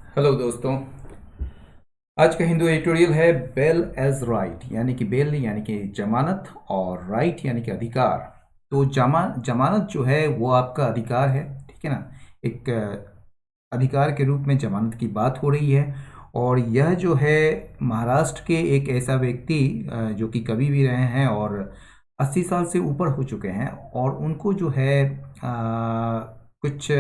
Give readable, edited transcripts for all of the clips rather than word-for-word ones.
Hello दोस्तों। आज का हिंदू एडिटोरियल है बेल एज राइट, यानी कि बेल यानी कि जमानत और राइट यानी कि अधिकार। तो जमानत जो है वो आपका अधिकार है, ठीक है ना। एक अधिकार के रूप में जमानत की बात हो रही है। और यह जो है महाराष्ट्र के एक ऐसा व्यक्ति जो कि कवि भी रहे हैं और 80 साल से ऊपर हो चुके हैं, और उनको जो है कुछ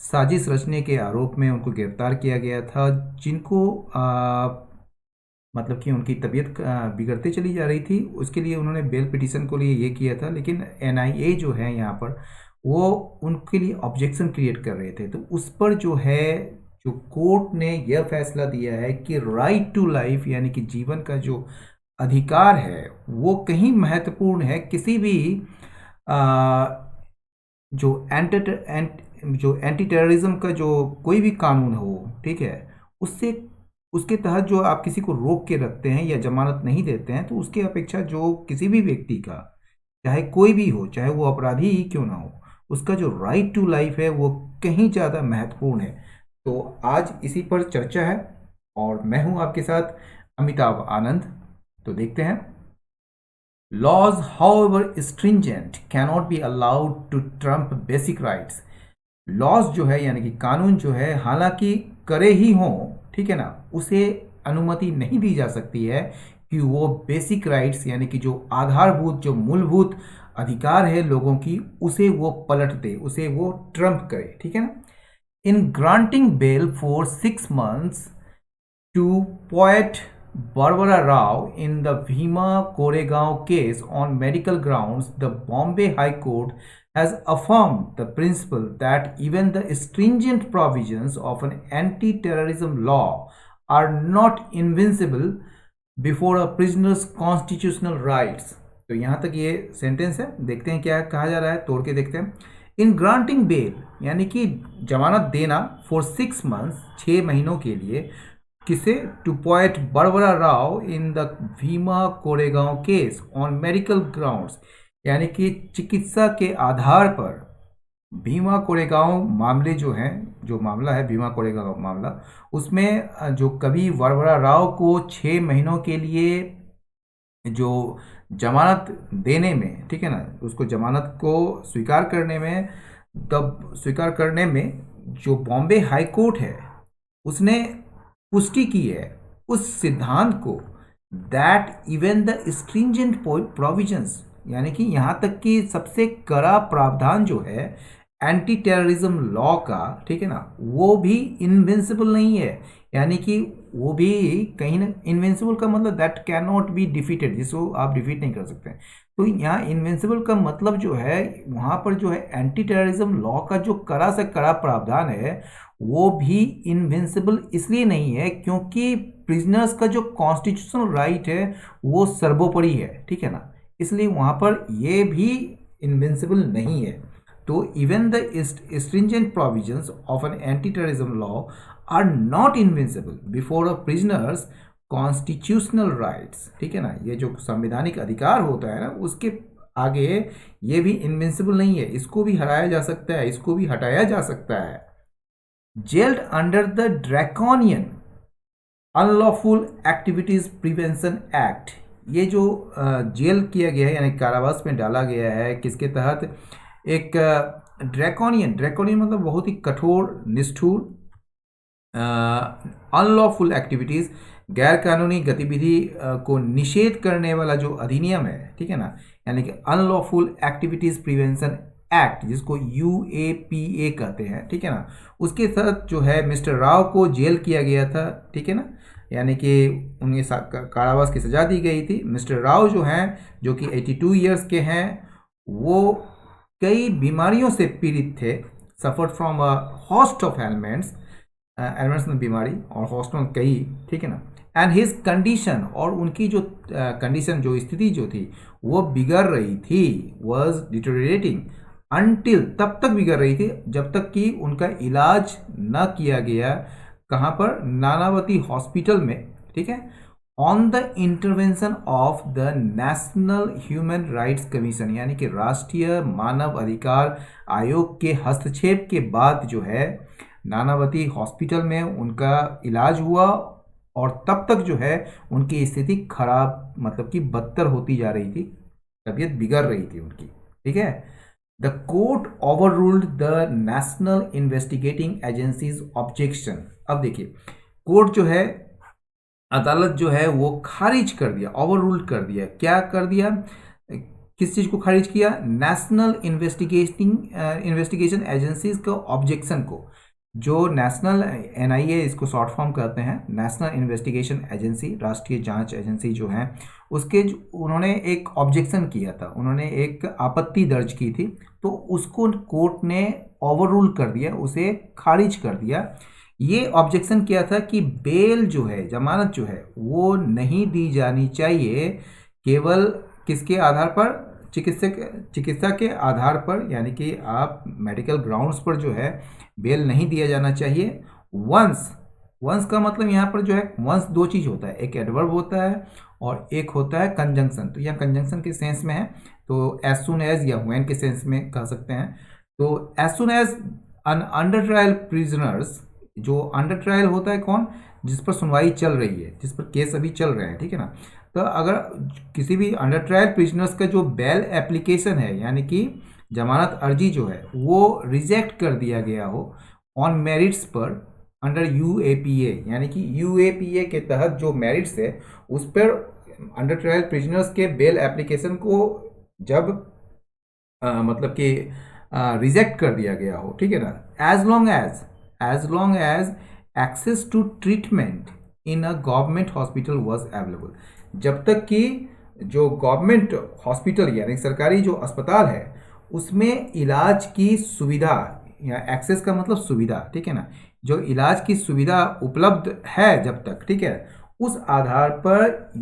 साजिश रचने के आरोप में उनको गिरफ्तार किया गया था, जिनको मतलब कि उनकी तबीयत बिगड़ते चली जा रही थी। उसके लिए उन्होंने बेल पिटीशन को लिए ये किया था, लेकिन एनआईए जो है यहाँ पर वो उनके लिए ऑब्जेक्शन क्रिएट कर रहे थे। तो उस पर जो है जो कोर्ट ने यह फैसला दिया है कि राइट टू लाइफ यानी कि जीवन का जो अधिकार है वो कहीं महत्वपूर्ण है किसी भी जो जो एंटी टेररिज्म का जो कोई भी कानून हो, ठीक है, उससे उसके तहत जो आप किसी को रोक के रखते हैं या जमानत नहीं देते हैं, तो उसके अपेक्षा जो किसी भी व्यक्ति का, चाहे कोई भी हो, चाहे वो अपराधी ही क्यों ना हो, उसका जो राइट टू लाइफ है वो कहीं ज़्यादा महत्वपूर्ण है। तो आज इसी पर चर्चा है और मैं हूं आपके साथ अमिताभ आनंद। तो देखते हैं। Laws, however stringent, cannot be allowed to trump basic rights. Laws जो है यानी कि कानून जो है हालांकि करे ही हों, ठीक है ना, उसे अनुमति नहीं दी जा सकती है कि वो बेसिक राइट्स यानी कि जो आधारभूत जो मूलभूत अधिकार है लोगों की, उसे वो पलट दे, उसे वो ट्रम्प करे, ठीक है ना। In granting bail for 6 months to poet Barbara Rao in the Bhima Koregaon case on medical grounds, the Bombay High Court has affirmed the principle that even the stringent provisions of an anti-terrorism law are not invincible before a prisoner's constitutional rights. तो यहाँ तक ये sentence है, देखते हैं क्या कहा जा रहा है, तोड़ के देखते हैं। इन ग्रांटिंग बेल यानी कि जमानत देना फॉर 6 months 6 महीनों के लिए, किसे, टू पोएट बरबरा Rao in the Bhima Koregaon case on medical grounds, यानी कि चिकित्सा के आधार पर भीमा कोरेगांव मामले जो हैं, जो मामला है भीमा कोरेगांव मामला, उसमें जो कवि बरबरा राव को 6 महीनों के लिए जो जमानत देने में, ठीक है ना, उसको जमानत को स्वीकार करने में जो बॉम्बे हाई कोर्ट है उसने पुष्टि की है उस सिद्धांत को, that even the stringent provisions, यानी कि यहाँ तक कि सबसे कड़ा प्रावधान जो है एंटी टेररिज्म लॉ का, ठीक है ना, वो भी इनविंसिबल नहीं है। यानी कि वो भी कहीं ना, इनविंसिबल का मतलब that can not be defeated, जिसको आप डिफीट नहीं कर सकते। तो यहाँ इनविंसिबल का मतलब जो है वहाँ पर जो है एंटी टेररिज्म लॉ का जो कड़ा से कड़ा प्रावधान है वो भी इनविंसिबल इसलिए नहीं है क्योंकि प्रिजनर्स का जो कॉन्स्टिट्यूशनल राइट है वो सर्वोपरि है, ठीक है ना, इसलिए वहाँ पर ये भी इनविंसिबल नहीं है। तो even the stringent provisions of an anti-terrorism law are not invincible before a prisoner's constitutional rights, ठीक है ना। ये जो संवैधानिक अधिकार होता है ना, उसके आगे ये भी इनविंसिबल नहीं है, इसको भी हराया जा सकता है, इसको भी हटाया जा सकता है। Gelled under the draconian unlawful activities prevention act, ये जो जेल किया गया है यानी कारावास में डाला गया है, किसके तहत, एक ड्रैकोनियन मतलब बहुत ही कठोर निष्ठुर, अनलॉफुल एक्टिविटीज गैर कानूनी गतिविधि को निषेध करने वाला जो अधिनियम है, ठीक है ना, यानी कि अनलॉफुल एक्टिविटीज प्रिवेंशन एक्ट, जिसको UAPA कहते हैं, ठीक है ना, उसके तहत जो है मिस्टर राव को जेल किया गया था, ठीक है ना, यानी कि उन्हें कारावास की सजा दी गई थी। मिस्टर राव जो हैं, जो कि 82 ईयर्स के हैं, वो कई बीमारियों से पीड़ित थे, suffered from a host of elements में बीमारी और होस्ट में कई, ठीक है ना, एंड हिज कंडीशन, और उनकी जो कंडीशन जो स्थिति जो थी वो बिगड़ रही थी, वॉज डिटोरिएटिंग अनटिल, तब तक बिगड़ रही थी जब तक कि उनका इलाज न किया गया, कहाँ पर, नानावती हॉस्पिटल में, ठीक है, on the intervention of the national human rights commission, यानी कि राष्ट्रीय मानव अधिकार आयोग के हस्तक्षेप के बाद जो है नानावती हॉस्पिटल में उनका इलाज हुआ और तब तक जो है उनकी स्थिति खराब मतलब कि बदतर होती जा रही थी, तबीयत बिगड़ रही थी उनकी, ठीक है। The court over ruled the national investigating agencies objection. अब देखिए कोर्ट जो है, अदालत जो है वो खारिज कर दिया, ओवर रूल्ड कर दिया। क्या कर दिया, किस चीज को खारिज किया, नेशनल इन्वेस्टिगेशन एजेंसीज के ऑब्जेक्शन को। जो नेशनल एनआईए इसको शॉर्ट फॉर्म कहते हैं, नेशनल इन्वेस्टिगेशन एजेंसी, राष्ट्रीय जांच एजेंसी जो है उसके उन्होंने एक ऑब्जेक्शन किया था, उन्होंने एक आपत्ति दर्ज की थी, तो उसको कोर्ट ने ओवर रूल कर दिया, उसे खारिज कर दिया। ये ऑब्जेक्शन किया था कि बेल जो है, जमानत जो है वो नहीं दी जानी चाहिए केवल किसके आधार पर, चिकित्सा के आधार पर, यानी कि आप मेडिकल ग्राउंड्स पर जो है बेल नहीं दिया जाना चाहिए। वंस, वंस का मतलब यहाँ पर जो है वंस दो चीज होता है, एक एडवर्ब होता है और एक होता है कंजंक्शन। तो यह कंजंक्शन के सेंस में है, तो एज सुन एज या व्हेन के सेंस में कह सकते हैं। तो as soon as an under trial prisoners, जो अंडर ट्रायल होता है कौन, जिस पर सुनवाई चल रही है, जिस पर केस अभी चल रहे हैं, ठीक है ना। तो अगर किसी भी अंडर ट्रायल प्रिजनर्स का जो बेल एप्लीकेशन है, यानी कि जमानत अर्जी जो है वो रिजेक्ट कर दिया गया हो ऑन मेरिट्स पर अंडर यूएपीए, यानी कि यूएपीए के तहत जो मेरिट्स है उस पर अंडर ट्रायल प्रिजनर्स के बेल एप्लीकेशन को जब मतलब कि रिजेक्ट कर दिया गया हो, ठीक है ना, as long as access to treatment in a government hospital was available, जब तक कि जो गवर्नमेंट हॉस्पिटल यानी सरकारी जो अस्पताल है उसमें इलाज की सुविधा, या एक्सेस का मतलब सुविधा, ठीक है ना, जो इलाज की सुविधा उपलब्ध है जब तक, ठीक है, उस आधार पर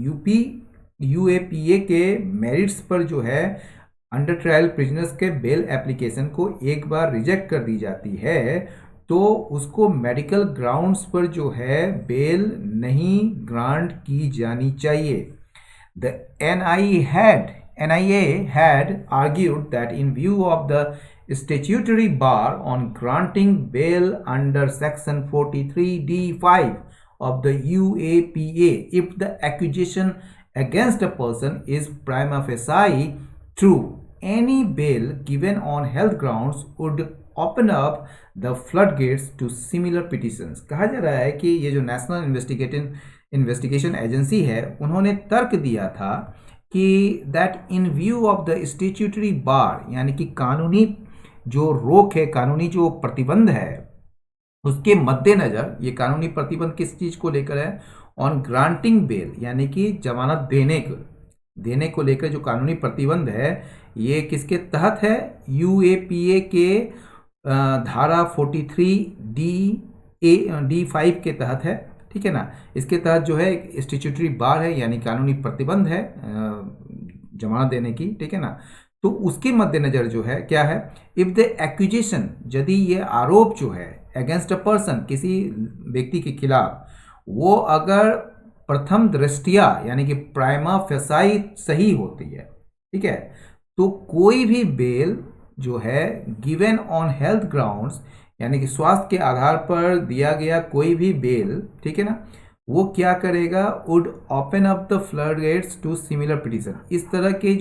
यूएपीए के मेरिट्स पर जो है अंडर ट्रायल प्रिजनर्स के बेल एप्लीकेशन को एक बार रिजेक्ट कर दी जाती है, तो उसको मेडिकल ग्राउंड्स पर जो है बेल नहीं ग्रांट की जानी चाहिए। The NIA had argued that in view of the statutory bar on granting bail under section 43D5 of the UAPA, if the accusation against a person is prima facie true, any bail given on health grounds would open up the floodgates to similar petitions। कहा जा रहा है कि ये जो national investigation agency है उन्होंने तर्क दिया था कि that in view of the statutory bar, यानी कि कानूनी जो रोक है, कानूनी जो प्रतिबंध है, उसके मद्देनजर, ये कानूनी प्रतिबंध किस चीज को लेकर है, ऑन ग्रांटिंग बेल, यानी कि जमानत देने को लेकर जो कानूनी प्रतिबंध है ये किसके तहत है, यूएपीए के धारा 43D5 के तहत है, ठीक है ना। इसके तहत जो है एक स्टैट्यूटरी बार है, यानी कानूनी प्रतिबंध है जमानत देने की, ठीक है ना। तो उसके मद्देनजर जो है क्या है, इफ द एक्यूजेशन, यदि ये आरोप जो है अगेंस्ट अ पर्सन, किसी व्यक्ति के खिलाफ, वो अगर प्रथम दृष्टिया यानी कि प्राइमा फेसाई सही होती है, ठीक है, तो कोई भी बेल जो है गिवन ऑन हेल्थ ग्राउंड्स, यानी कि स्वास्थ्य के आधार पर दिया गया कोई भी बेल, ठीक है ना, वो क्या करेगा, would open up the floodgates to similar petition. इस तरह की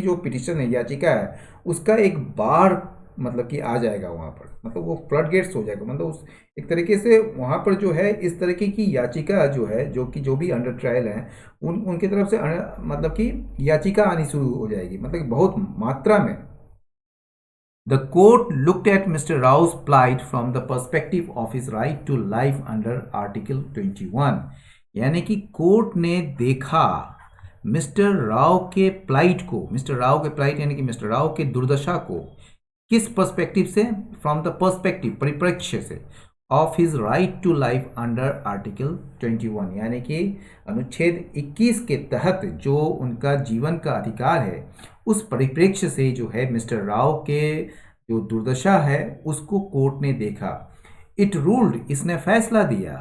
जो पिटीशन है, याचिका है, उसका एक बार मतलब कि आ जाएगा वहां पर, मतलब वो फ्लडगेट्स हो जाएगा, मतलब उस एक तरीके से वहां पर जो है इस तरीके की याचिका जो है, जो भी अंडर ट्रायल है उनकी तरफ से मतलब कि याचिका आनी शुरू हो जाएगी, मतलब बहुत मात्रा में। The court looked at Mr. Rao's plight from the perspective of his right to life under Article 21, यानी कि कोर्ट ने देखा मिस्टर राव के प्लाइट को, मिस्टर राव के प्लाइट यानी कि मिस्टर राव के दुर्दशा को किस पर्सपेक्टिव से, फ्रॉम द पर्सपेक्टिव, परिप्रेक्ष्य से, of his right to life under article 21, यानी कि अनुच्छेद 21 के तहत जो उनका जीवन का अधिकार है, उस परिप्रेक्ष्य से जो है मिस्टर राव के जो दुर्दशा है उसको कोर्ट ने देखा। इट रूल्ड, इसने फैसला दिया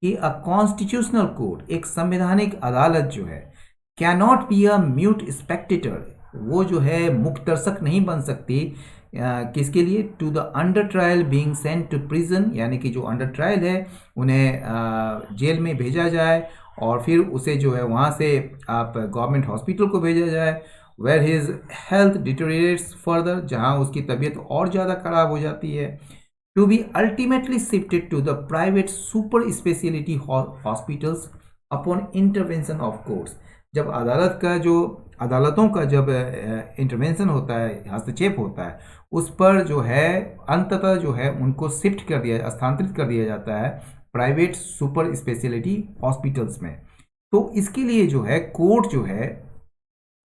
कि अ कॉन्स्टिट्यूशनल कोर्ट, एक संवैधानिक अदालत जो है, can not be a mute Spectator, वो जो है मुक्त दर्शक नहीं बन सकती किसके लिए? To the under trial being sent to prison, यानी कि जो अंडर ट्रायल है उन्हें जेल में भेजा जाए और फिर उसे जो है वहाँ से आप गवर्नमेंट हॉस्पिटल को भेजा जाए, where his health deteriorates further, जहाँ उसकी तबीयत और ज़्यादा खराब हो जाती है, to be ultimately shifted to the private super speciality hospitals upon intervention of courts. जब अदालतों का जब इंटरवेंशन होता है, हस्तक्षेप होता है, उस पर जो है अंततः जो है उनको स्थानांतरित कर दिया जाता है प्राइवेट सुपर स्पेशलिटी हॉस्पिटल्स में। तो इसके लिए जो है कोर्ट जो है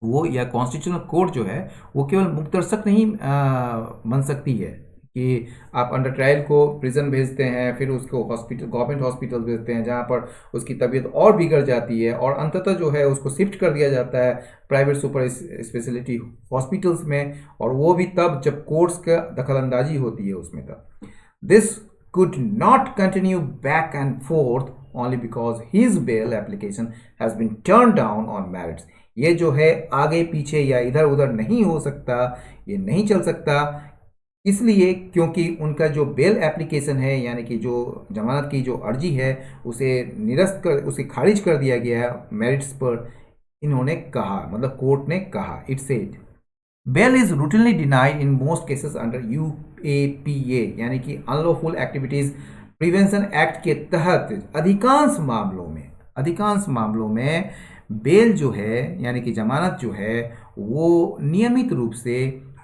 वो, या कॉन्स्टिट्यूशनल कोर्ट जो है वो केवल मुक्तदर्शक नहीं बन सकती है कि आप अंडर ट्रायल को प्रिजन भेजते हैं, फिर उसको हॉस्पिटल, गवर्नमेंट हॉस्पिटल भेजते हैं जहाँ पर उसकी तबीयत और बिगड़ जाती है, और अंततः जो है उसको शिफ्ट कर दिया जाता है प्राइवेट सुपर स्पेशलिटी हॉस्पिटल्स में, और वो भी तब जब कोर्ट्स का दखलंदाजी होती है उसमें तब। This could not continue back and forth only because his bail application has been turned down on merits। ये जो है आगे पीछे या इधर उधर नहीं हो सकता, ये नहीं चल सकता, इसलिए क्योंकि उनका जो बेल एप्लीकेशन है, यानी कि जो जमानत की जो अर्जी है, उसे खारिज कर दिया गया है मेरिट्स पर। इन्होंने कहा, मतलब कोर्ट ने कहा, it said bail is routinely denied in most cases under UAPA, यानी कि अनलॉफुल एक्टिविटीज प्रिवेंशन एक्ट के तहत अधिकांश मामलों में बेल जो है, यानी कि जमानत जो है, वो नियमित रूप से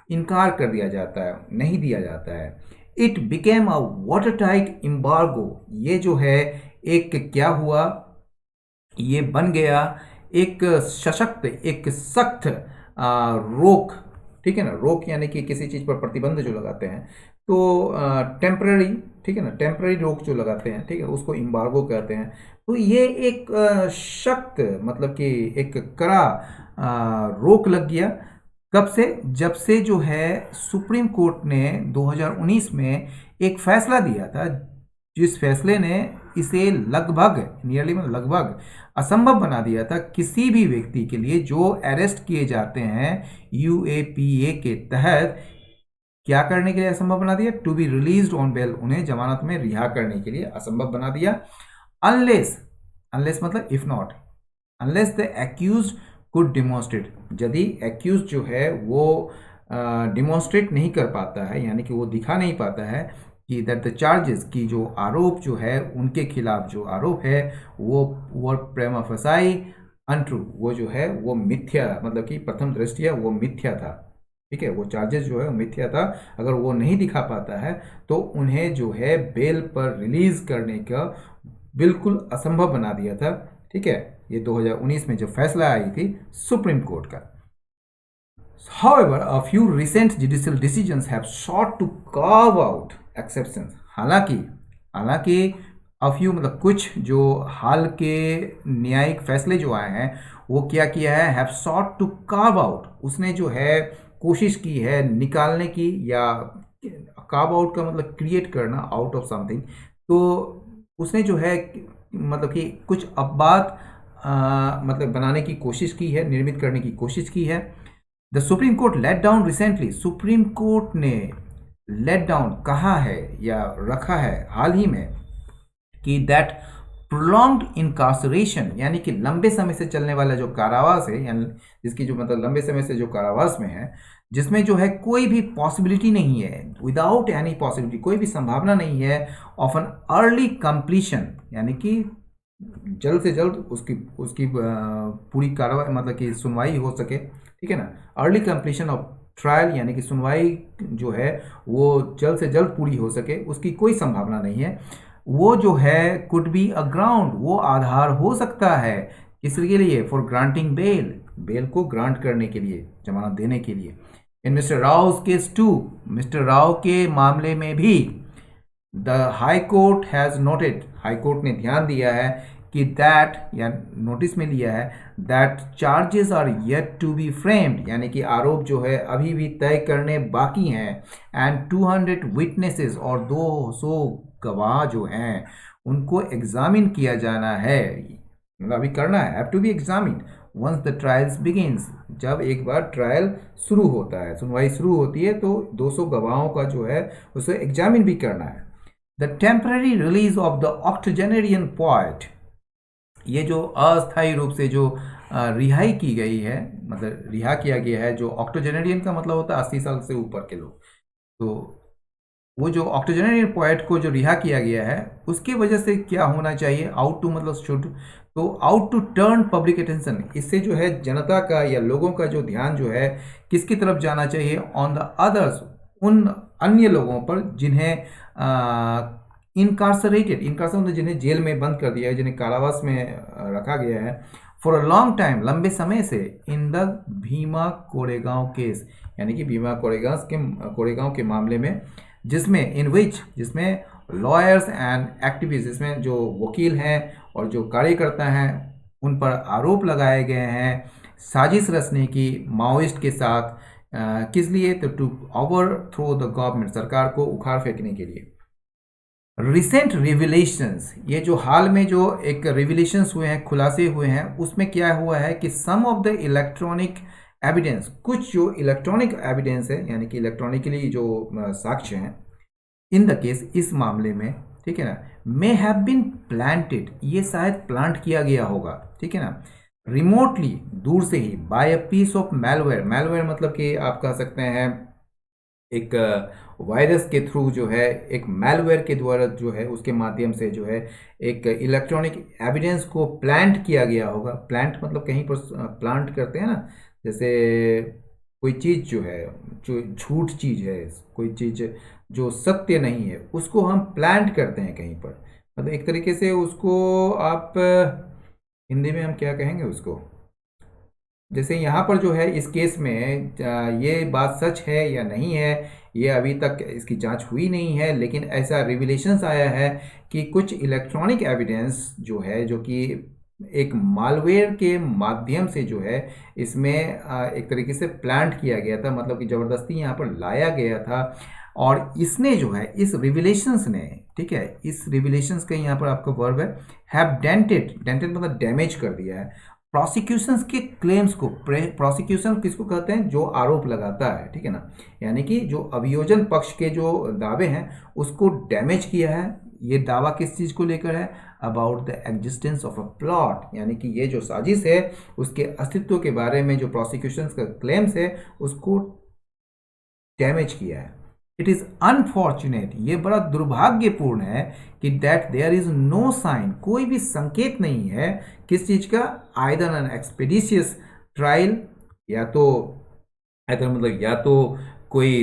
इनकार कर दिया जाता है, नहीं दिया जाता है। It became a water tight embargo, ये जो है एक क्या हुआ, ये बन गया एक सशक्त, एक सख्त रोक, ठीक है ना। रोक यानी कि किसी चीज़ पर प्रतिबंध जो लगाते हैं, तो टेम्पररी, ठीक है ना, टेम्पररी रोक जो लगाते हैं, ठीक है, उसको एम्बार्गो कहते हैं। तो ये एक सख्त, मतलब कि एक कड़ा रोक लग गया। कब से? जब से जो है सुप्रीम कोर्ट ने 2019 में एक फैसला दिया था, जिस फैसले ने इसे लगभग असंभव बना दिया था किसी भी व्यक्ति के लिए जो अरेस्ट किए जाते हैं यूएपीए के तहत, क्या करने के लिए असंभव बना दिया? To be released on bail, उन्हें जमानत में रिहा करने के लिए असंभव बना दिया। अनलेस मतलब if not, unless the accused could demonstrate, यदि एक्यूज जो है वो डिमॉन्स्ट्रेट नहीं कर पाता है, यानी कि वो दिखा नहीं पाता है कि दैट द चार्जेस, की जो आरोप जो है उनके खिलाफ जो आरोप है वो प्रेमा फसाई अनट्रू, वो जो है वो मिथ्या, मतलब कि प्रथम दृष्टया वो मिथ्या था, ठीक है, वो चार्जेस जो है वो मिथ्या था। अगर वो नहीं दिखा पाता है तो उन्हें जो है बेल पर रिलीज करने का बिल्कुल असंभव बना दिया था, ठीक है। ये 2019 में जो फैसला आई थी सुप्रीम कोर्ट का। However, a few recent judicial decisions have sought to carve out exceptions। हालांकि a few मतलब कुछ जो हाल के न्यायिक फैसले जो आए हैं, वो क्या किया है, have sought to carve out, उसने जो है कोशिश की है निकालने की, या carve out का मतलब क्रिएट करना, out of something, तो उसने जो है मतलब कि कुछ अपवाद मतलब बनाने की कोशिश की है, निर्मित करने की कोशिश की है। The Supreme Court laid down recently, Supreme Court ने लेट डाउन कहा है या रखा है हाल ही में कि दैट प्रोलॉन्ग्ड इनकार्सरेशन, यानी कि लंबे समय से चलने वाला जो कारावास है, यानी जिसकी जो मतलब लंबे समय से जो कारावास में है, जिसमें जो है कोई भी पॉसिबिलिटी नहीं है, विदाउट एनी पॉसिबिलिटी, कोई भी संभावना नहीं है ऑफ एन अर्ली कंप्लीशन, यानी कि जल्द से जल्द उसकी पूरी कार्रवाई, मतलब कि सुनवाई हो सके, ठीक है ना। अर्ली कंप्लीशन ऑफ ट्रायल, यानी कि सुनवाई जो है वो जल्द से जल्द पूरी हो सके, उसकी कोई संभावना नहीं है। वो जो है कुड बी अ ग्राउंड, वो आधार हो सकता है किसके लिए? फॉर ग्रांटिंग बेल, बेल को ग्रांट करने के लिए, जमानत देने के लिए। In mister Rao case too, mister Rao के मामले में भी the high court has noted, high court ने ध्यान दिया है कि दैट, या नोटिस में लिया है, that charges are yet to be framed, यानी कि आरोप जो है अभी भी तय करने बाकी हैं, एंड 200 विटनेसेस, और 200 गवाह जो हैं उनको एग्जामिन किया जाना है, मतलब अभी करना है, have to be examine, once the trials begins, जब एक बार ट्रायल शुरू होता है, सुनवाई शुरू होती है, तो 200 गवाहों का जो है उसे एग्जामिन भी करना है। The temporary release of the octogenarian poet, ये जो अस्थायी रूप से जो रिहाई की गई है, मतलब रिहा किया गया है, जो ऑक्टोजेनेरियन का मतलब होता है 80 साल से ऊपर के लोग, तो वो जो ऑक्टोजेनेरियन पोएट को जो रिहा किया गया है उसकी वजह से क्या होना चाहिए, आउट टू मतलब शुड, तो ought to turn public attention, इससे जो है जनता का या लोगों का जो ध्यान जो है किसकी तरफ जाना चाहिए, ऑन द अदर्स, उन अन्य लोगों पर जिन्हें इनकार्सरेटेड, इनकार्सर मतलब जिन्हें जेल में बंद कर दिया है, जिन्हें कारावास में रखा गया है फॉर अ लॉन्ग टाइम, लंबे समय से, इन द भीमा कोरेगांव केस, यानी कि भीमा कोरेगांव के मामले में, जिसमें इन विच, जिसमें लॉयर्स एंड एक्टिविस्ट, जिसमें जो वकील हैं और जो कार्यकर्ता हैं उन पर आरोप लगाए गए हैं साजिश रचने की माओइस्ट के साथ, किस लिए, तो to overthrow the government, सरकार को उखाड़ फेंकने के लिए। रिसेंट रिविलेशंस, ये जो हाल में जो एक रिविलेशंस हुए हैं, खुलासे हुए हैं, उसमें क्या हुआ है कि सम ऑफ द इलेक्ट्रॉनिक एविडेंस, कुछ जो इलेक्ट्रॉनिक एविडेंस है, यानी कि इलेक्ट्रॉनिकली जो साक्ष्य हैं, इन द केस, इस मामले में, ठीक है ना, मे हैव बीन प्लांटेड, ये शायद प्लांट किया गया होगा, ठीक है ना, रिमोटली, दूर से ही, by a piece of malware, malware मतलब कि आप कह सकते हैं एक वायरस के थ्रू जो है, एक मैलवेयर के द्वारा जो है, उसके माध्यम से जो है एक इलेक्ट्रॉनिक एविडेंस को प्लांट किया गया होगा। प्लांट मतलब कहीं पर प्लांट करते हैं ना, जैसे कोई चीज़ जो है, जो झूठ चीज़ है, कोई चीज़ जो सत्य नहीं है, उसको हम प्लांट करते हैं कहीं पर, मतलब एक तरीके से उसको आप हिंदी में हम क्या कहेंगे उसको, जैसे यहाँ पर जो है इस केस में ये बात सच है या नहीं है, ये अभी तक इसकी जांच हुई नहीं है, लेकिन ऐसा रिविलेशंस आया है कि कुछ इलेक्ट्रॉनिक एविडेंस जो है, जो कि एक मालवेयर के माध्यम से जो है, इसमें एक तरीके से प्लांट किया गया था, मतलब कि ज़बरदस्ती यहाँ पर लाया गया था, और इसने जो है, इस रिविलेशंस ने, ठीक है, इस रिविलेशंस का यहाँ पर आपका वर्ब है हैव डेंटेड, डेंटेड मतलब डैमेज कर दिया है प्रोसिक्यूशंस के क्लेम्स को। प्रोसिक्यूशन किसको कहते हैं, जो आरोप लगाता है, ठीक है ना, यानी कि जो अभियोजन पक्ष के जो दावे हैं उसको डैमेज किया है। ये दावा किस चीज़ को लेकर है, about the existence of a plot, यानी कि ये जो साजिश है उसके अस्तित्व के बारे में जो प्रोसिक्यूशन का क्लेम्स है उसको डैमेज किया है। इट इज अनफॉर्चुनेट, ये बड़ा दुर्भाग्यपूर्ण है कि that there is no sign, कोई भी संकेत नहीं है किस चीज का, आइदर एन एक्सपेडिशियस ट्रायल, या तो आइदर मतलब या तो कोई,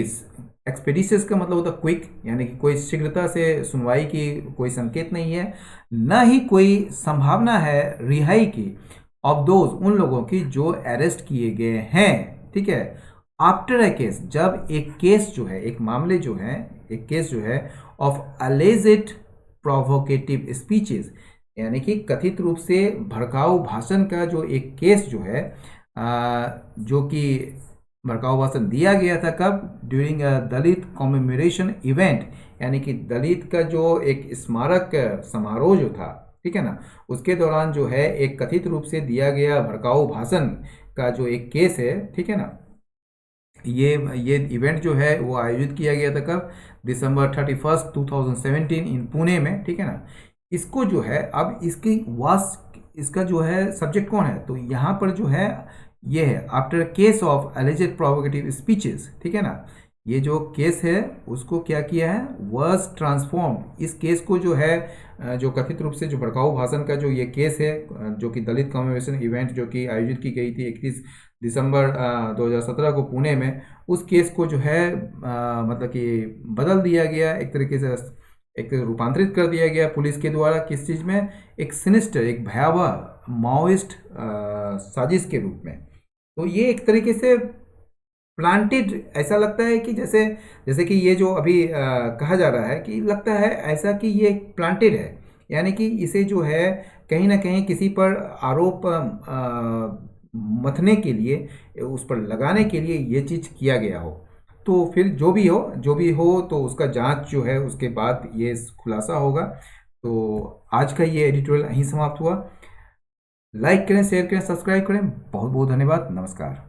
एक्सपेडिशियस का मतलब होता क्विक, यानी कि कोई शीघ्रता से सुनवाई की कोई संकेत नहीं है, न ही कोई संभावना है रिहाई की, ऑफ दोज, उन लोगों की जो अरेस्ट किए गए हैं, ठीक है, आफ्टर ए केस, जब एक केस जो है, एक मामले जो है, एक केस जो है ऑफ अलेजेड प्रोवोकेटिव स्पीचेस, यानी कि कथित रूप से भड़काऊ भाषण का जो एक केस जो है, जो कि भड़काऊ भाषण दिया गया था कब, during a Dalit commemoration event, यानी कि दलित का जो एक स्मारक समारोह जो था, ठीक है ना, उसके दौरान जो है एक कथित रूप से दिया गया भड़काऊ भाषण का जो एक केस है, ठीक है ना, ये इवेंट जो है वो आयोजित किया गया था कब, दिसंबर 31 2017 इन पुणे में, ठीक है ना। इसको जो है, अब इसकी इसका जो है सब्जेक्ट कौन है, तो यहाँ पर जो है ये है after case of alleged provocative speeches, ठीक है ना, ये जो केस है उसको क्या किया है, वर्स ट्रांसफॉर्म, इस केस को जो है जो कथित रूप से जो भड़काऊ भाषण का जो ये केस है, जो कि दलित कमेमोरेशन इवेंट जो कि आयोजित की गई थी 31 दिसंबर 2017 को पुणे में, उस केस को जो है मतलब कि बदल दिया गया, एक तरीके से एक रूपांतरित कर दिया गया पुलिस के द्वारा, किस चीज़ में, एक सिनिस्टर, एक भयावह माओइस्ट साजिश के रूप में। तो ये एक तरीके से प्लांटेड, ऐसा लगता है कि जैसे जैसे कि ये जो अभी कहा जा रहा है कि लगता है ऐसा कि ये प्लांटेड है, यानी कि इसे जो है कहीं ना कहीं किसी पर आरोप मथने के लिए, उस पर लगाने के लिए ये चीज़ किया गया हो। तो फिर जो भी हो, जो भी हो, तो उसका जांच जो है उसके बाद ये खुलासा होगा। तो आज का ये एडिटोरियल यहीं समाप्त हुआ। लाइक करें, शेयर करें, सब्सक्राइब करें। बहुत बहुत धन्यवाद। नमस्कार।